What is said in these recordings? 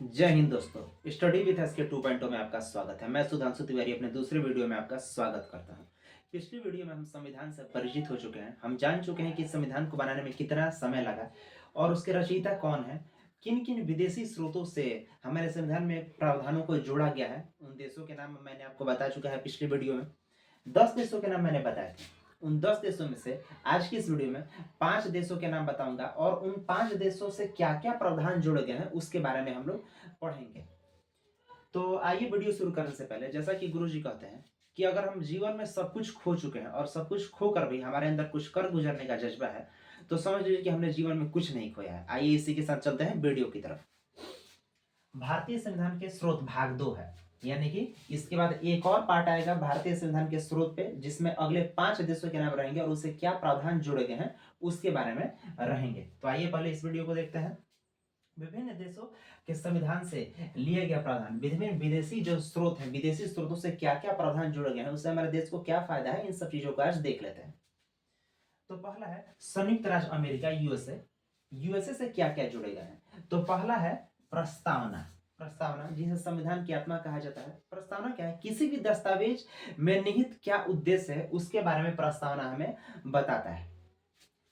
जय हिंद दोस्तों, study with S के 2.0 में आपका स्वागत है। मैं सुधांशु तिवारी अपने दूसरे वीडियो में आपका स्वागत करता हूं। पिछली वीडियो में हम संविधान से परिचित हो चुके हैं। हम जान चुके हैं कि संविधान को बनाने में कितना समय लगा और उसके रचयिता कौन है, किन किन विदेशी स्रोतों से हमारे संविधान में प्रावधानों को जोड़ा गया है। उन देशों के नाम मैंने आपको बता चुका है पिछली वीडियो में। 10 देशों के नाम मैंने बताए थे। उन 10 देशों में से आज की इस वीडियो में 5 देशों के नाम बताऊंगा और उन 5 देशों से क्या क्या प्रावधान जुड़े गए हैं उसके बारे में हम लोग पढ़ेंगे। तो आइए वीडियो शुरू करने से पहले, जैसा कि गुरुजी कहते हैं कि अगर हम जीवन में सब कुछ खो चुके हैं और सब कुछ खोकर भी हमारे अंदर कुछ कर गुजरने का जज्बा है, तो समझ लीजिए कि हमने जीवन में कुछ नहीं खोया है। आइए इसी के साथ चलते हैं वीडियो की तरफ। भारतीय संविधान के स्रोत भाग 2 है, यानी कि इसके बाद एक और पार्ट आएगा भारतीय संविधान के स्रोत पे, जिसमें अगले 5 देशों के नाम रहेंगे और उससे क्या प्रावधान जुड़े गए हैं उसके बारे में रहेंगे। तो आइए पहले इस वीडियो को देखते हैं। विभिन्न देशों के संविधान से लिए गए प्रावधान, विभिन्न विदेशी जो स्रोत हैं, विदेशी स्रोतों से क्या क्या प्रावधान जुड़े गए हैं, उससे हमारे देश को क्या फायदा है, इन सब चीजों को आज देख लेते हैं। तो पहला है संयुक्त राज्य अमेरिका, यूएसए। यूएसए से क्या क्या जुड़े गए हैं? तो पहला है प्रस्तावना। प्रस्तावना जिसे संविधान की आत्मा कहा जाता है। प्रस्तावना क्या है? किसी भी दस्तावेज में निहित क्या उद्देश्य है उसके बारे में प्रस्तावना हमें बताता है।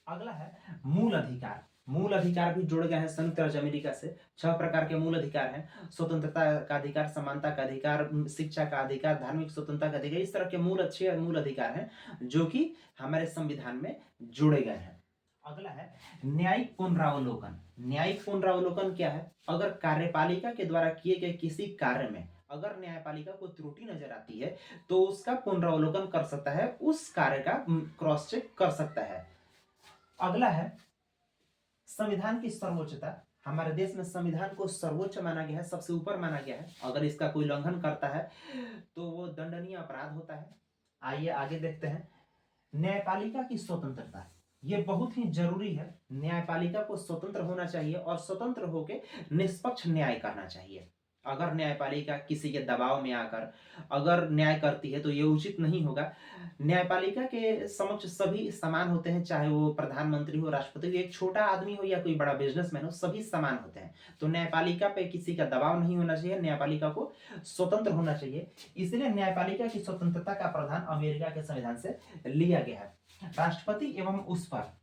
अगला है मूल अधिकार। मूल अधिकार भी जुड़ गए हैं संयुक्त राज्य अमेरिका से। 6 प्रकार के मूल अधिकार हैं: स्वतंत्रता का अधिकार, समानता का अधिकार, शिक्षा का अधिकार, धार्मिक स्वतंत्रता का अधिकार। इस तरह के अच्छे मूल अधिकार हैं जो कि हमारे संविधान में जुड़े गए हैं। अगला है न्यायिक पुनरावलोकन। न्यायिक पुनरावलोकन क्या है? अगर कार्यपालिका के द्वारा किए गए किसी कार्य में अगर न्यायपालिका को त्रुटि नजर आती है तो उसका पुनरावलोकन कर सकता है, उस कार्य का क्रॉस चेक कर सकता है। अगला है संविधान की सर्वोच्चता। हमारे देश में संविधान को सर्वोच्च माना गया है, सबसे ऊपर माना गया है। अगर इसका कोई उल्लंघन करता है तो वो दंडनीय अपराध होता है। आइए आगे देखते हैं। न्यायपालिका की स्वतंत्रता, ये बहुत ही जरूरी है। न्यायपालिका को स्वतंत्र होना चाहिए और स्वतंत्र होकर निष्पक्ष न्याय करना चाहिए। अगर न्यायपालिका किसी के दबाव में आकर अगर न्याय करती है तो ये उचित नहीं होगा। न्यायपालिका के समक्ष सभी समान होते हैं, चाहे वो प्रधानमंत्री हो, राष्ट्रपति हो, एक छोटा आदमी हो या कोई बड़ा बिजनेसमैन हो, सभी समान होते हैं। तो न्यायपालिका पे किसी का दबाव नहीं होना चाहिए, न्यायपालिका को स्वतंत्र होना चाहिए। इसलिए न्यायपालिका की स्वतंत्रता का प्रावधान अमेरिका के संविधान से लिया गया है। राष्ट्रपति एवं उस पर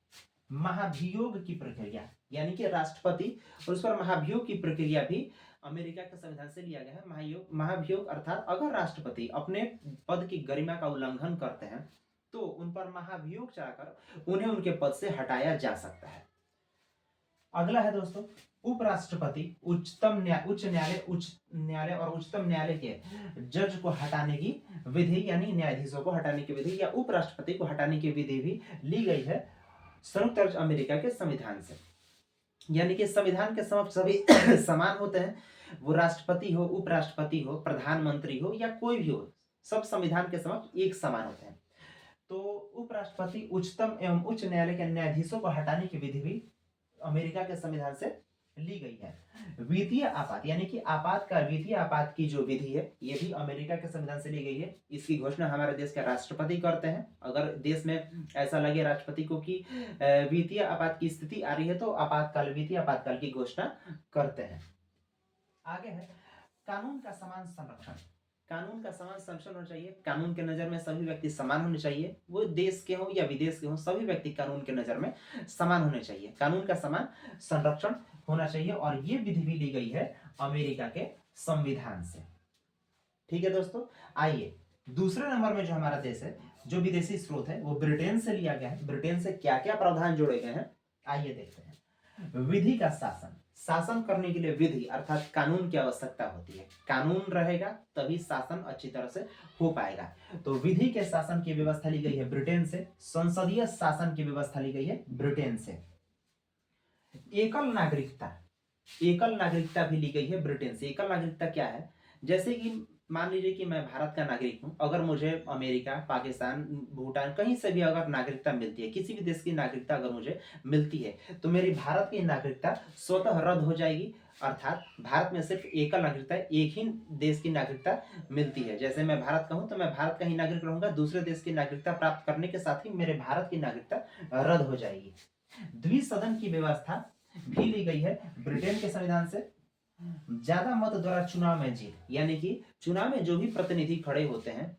महाभियोग की प्रक्रिया, यानी कि राष्ट्रपति और उस पर महाभियोग की प्रक्रिया भी अमेरिका के संविधान से लिया गया है। महाभियोग अर्थात अगर राष्ट्रपति अपने पद की गरिमा का उल्लंघन करते हैं तो उन पर महाभियोग चलाकर उन्हें उनके पद से हटाया जा सकता है। अगला है दोस्तों उपराष्ट्रपति। उच्च न्यायालय और उच्चतम न्यायालय के जज को हटाने की विधि, यानी न्यायाधीशों को हटाने की विधि या उपराष्ट्रपति को हटाने की विधि भी ली गई है संयुक्त राज्य अमेरिका के संविधान से। यानी कि संविधान के समक्ष सभी समान होते हैं। वो राष्ट्रपति हो, उपराष्ट्रपति हो, प्रधानमंत्री हो या कोई भी हो, सब संविधान के समक्ष एक समान होते हैं। तो उपराष्ट्रपति, उच्चतम एवं उच्च न्यायालय के न्यायाधीशों को हटाने की विधि भी अमेरिका के संविधान से ली गई है। वित्तीय आपात, यानी कि वित्तीय आपात की जो विधि है ये भी अमेरिका के संविधान से ली गई है। इसकी घोषणा हमारे देश के राष्ट्रपति करते हैं। अगर देश में ऐसा लगे राष्ट्रपति को कि वित्तीय आपात की स्थिति आ रही है तो वित्तीय आपातकाल की घोषणा करते हैं। आगे है कानून का समान संरक्षण। कानून का समान संरक्षण होना चाहिए। कानून के नजर में सभी व्यक्ति समान होने चाहिए, वो देश के हो या विदेश के हो, सभी व्यक्ति कानून के नजर में समान होने चाहिए। कानून का समान संरक्षण होना चाहिए और ये विधि भी ली गई है अमेरिका के संविधान से। ठीक है दोस्तों, आइए दूसरे नंबर में जो हमारा देश है, जो विदेशी स्रोत है, वो ब्रिटेन से लिया गया है। ब्रिटेन से क्या क्या प्रावधान जोड़े गए हैं आइए देखते हैं। विधि का शासन। शासन करने के लिए विधि अर्थात कानून की आवश्यकता होती है। कानून रहेगा तभी शासन अच्छी तरह से हो पाएगा। तो विधि के शासन की व्यवस्था ली गई है ब्रिटेन से। संसदीय शासन की व्यवस्था ली गई है ब्रिटेन से। एकल नागरिकता, एकल नागरिकता भी ली गई है ब्रिटेन से। एकल नागरिकता क्या है? जैसे कि मान लीजिए कि मैं भारत का नागरिक हूं, अगर मुझे अमेरिका, पाकिस्तान, भूटान कहीं से भी अगर नागरिकता मिलती है, किसी भी देश की नागरिकता अगर मुझे मिलती है तो मेरी भारत की नागरिकता स्वतः रद्द हो जाएगी। अर्थात भारत में सिर्फ एकल नागरिकता, एक ही देश की नागरिकता मिलती है। जैसे मैं भारत का हूं तो मैं भारत का ही नागरिक रहूंगा, दूसरे देश की नागरिकता प्राप्त करने के साथ ही मेरे भारत की नागरिकता रद्द हो जाएगी। द्विसदन की व्यवस्था भी ली गई है ब्रिटेन के संविधान से। ज्यादा मत द्वारा चुनाव में जीत, यानी कि चुनाव में जो भी प्रतिनिधि खड़े होते हैं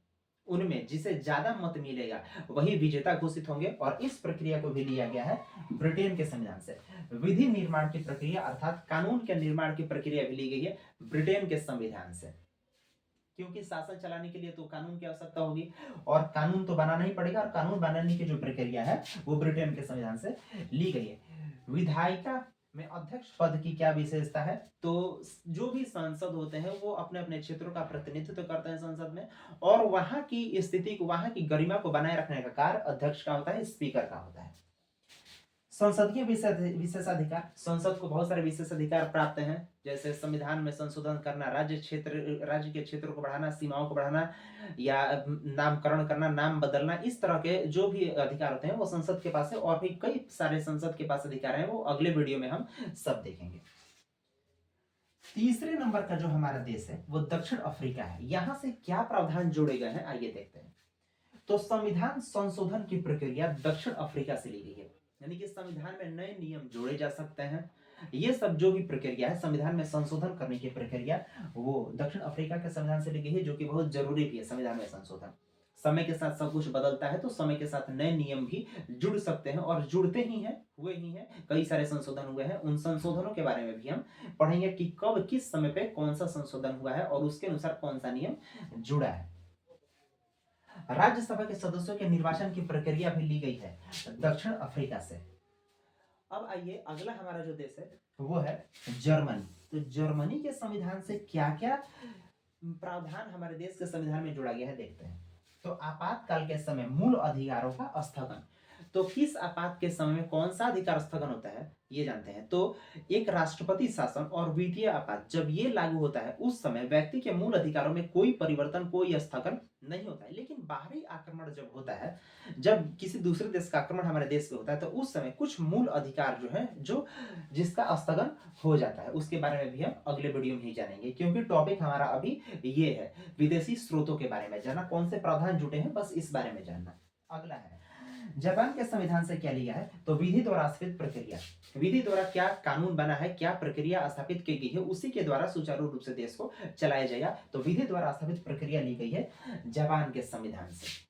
उनमें जिसे ज्यादा मत मिलेगा वही विजेता घोषित होंगे। और इस प्रक्रिया को भी लिया गया है ब्रिटेन के संविधान से। विधि निर्माण की प्रक्रिया अर्थात कानून के निर्माण की प्रक्रिया भी ली गई है ब्रिटेन के संविधान से, क्योंकि शासन चलाने के लिए तो कानून की आवश्यकता होगी और कानून तो बनाना ही पड़ेगा। और कानून बनाने की जो प्रक्रिया है वो ब्रिटेन के संविधान से ली गई है। विधायिका में अध्यक्ष पद की क्या विशेषता है, तो जो भी सांसद होते हैं वो अपने अपने क्षेत्रों का प्रतिनिधित्व करते हैं संसद में, और वहां की स्थिति को, वहां की गरिमा को बनाए रखने का कार्य अध्यक्ष का होता है, स्पीकर का होता है। संसदीय विशेषाधिकार, संसद को बहुत सारे विशेषाधिकार प्राप्त हैं, जैसे संविधान में संशोधन करना, राज्य के क्षेत्रों को बढ़ाना, सीमाओं को बढ़ाना, या नामकरण करना, नाम बदलना, इस तरह के जो भी अधिकार होते हैं वो संसद के पास है। और भी कई सारे संसद के पास अधिकार हैं, वो अगले वीडियो में हम सब देखेंगे। तीसरे नंबर का जो हमारा देश है वो दक्षिण अफ्रीका है। यहां से क्या प्रावधान जोड़े गए हैं आइए देखते हैं। तो संविधान संशोधन की प्रक्रिया दक्षिण अफ्रीका से ली गई है, यानी कि संविधान में नए नियम जोड़े जा सकते हैं। ये सब जो भी प्रक्रिया है संविधान में संशोधन करने की प्रक्रिया, वो दक्षिण अफ्रीका के संविधान से ली गई है, जो कि बहुत जरूरी भी है संविधान में संशोधन। समय के साथ सब कुछ बदलता है, तो समय के साथ नए नियम भी जुड़ सकते हैं और जुड़ते ही हैं, हुए ही हैं, कई सारे संशोधन हुए हैं। उन संशोधनों के बारे में भी हम पढ़ेंगे कि कब किस समय पे कौन सा संशोधन हुआ है और उसके अनुसार कौन सा नियम जुड़ा है। राज्यसभा के सदस्यों के निर्वाचन की प्रक्रिया भी ली गई है दक्षिण अफ्रीका से। अब आइए अगला हमारा जो देश है वो है जर्मनी। तो जर्मनी के संविधान से क्या क्या प्रावधान हमारे देश के संविधान में जोड़ा गया है देखते हैं। तो आपातकाल के समय मूल अधिकारों का स्थगन, तो किस आपात के समय में कौन सा अधिकार स्थगन होता है ये जानते हैं। तो एक राष्ट्रपति शासन और वित्तीय आपात जब ये लागू होता है उस समय व्यक्ति के मूल अधिकारों में कोई परिवर्तन, कोई स्थगन नहीं होता है। लेकिन बाहरी आक्रमण जब होता है, जब किसी दूसरे देश का आक्रमण हमारे देश पे होता है, तो उस समय कुछ मूल अधिकार जो है जो जिसका स्थगन हो जाता है, उसके बारे में भी हम अगले वीडियो में ही जानेंगे, क्योंकि टॉपिक हमारा अभी ये है विदेशी स्रोतों के बारे में जानना, कौन से प्रावधान जुटे हैं, बस इस बारे में जानना। अगला है जापान के संविधान से क्या लिया है, तो विधि द्वारा स्थापित प्रक्रिया, विधि द्वारा क्या कानून बना है, क्या प्रक्रिया स्थापित की गई है, उसी के द्वारा सुचारू रूप से देश को चलाया जाएगा। तो विधि द्वारा स्थापित प्रक्रिया ली गई है जापान के संविधान से।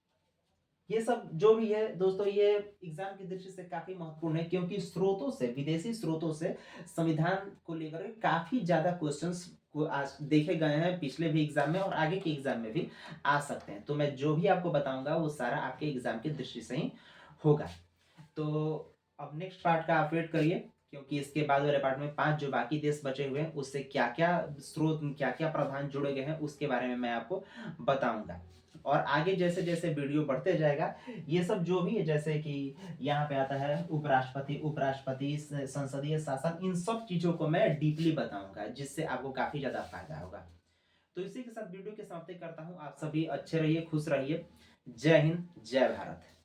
ये सब जो भी है दोस्तों, ये एग्जाम की दृष्टि से काफी महत्वपूर्ण है, क्योंकि स्रोतों से, विदेशी स्रोतों से संविधान को लेकर काफी ज्यादा क्वेश्चंस को आज देखे गए हैं, पिछले भी एग्जाम में और आगे के एग्जाम में भी आ सकते हैं। तो मैं जो भी आपको बताऊंगा वो सारा आपके एग्जाम की दृष्टि से ही होगा। तो अब नेक्स्ट पार्ट का आप वेट करिए, क्योंकि इसके बाद वाले पार्ट में 5 जो बाकी देश बचे हुए हैं उससे क्या क्या स्रोत, क्या क्या प्रावधान जुड़े गए हैं उसके बारे में मैं आपको बताऊंगा। और आगे जैसे जैसे वीडियो बढ़ते जाएगा, ये सब जो भी है, जैसे कि यहाँ पे आता है उपराष्ट्रपति, संसदीय शासन, इन सब चीजों को मैं डीपली बताऊंगा, जिससे आपको काफी ज्यादा फायदा होगा। तो इसी के साथ वीडियो की समाप्ति करता हूँ। आप सभी अच्छे रहिए, खुश रहिए। जय हिंद, जय भारत।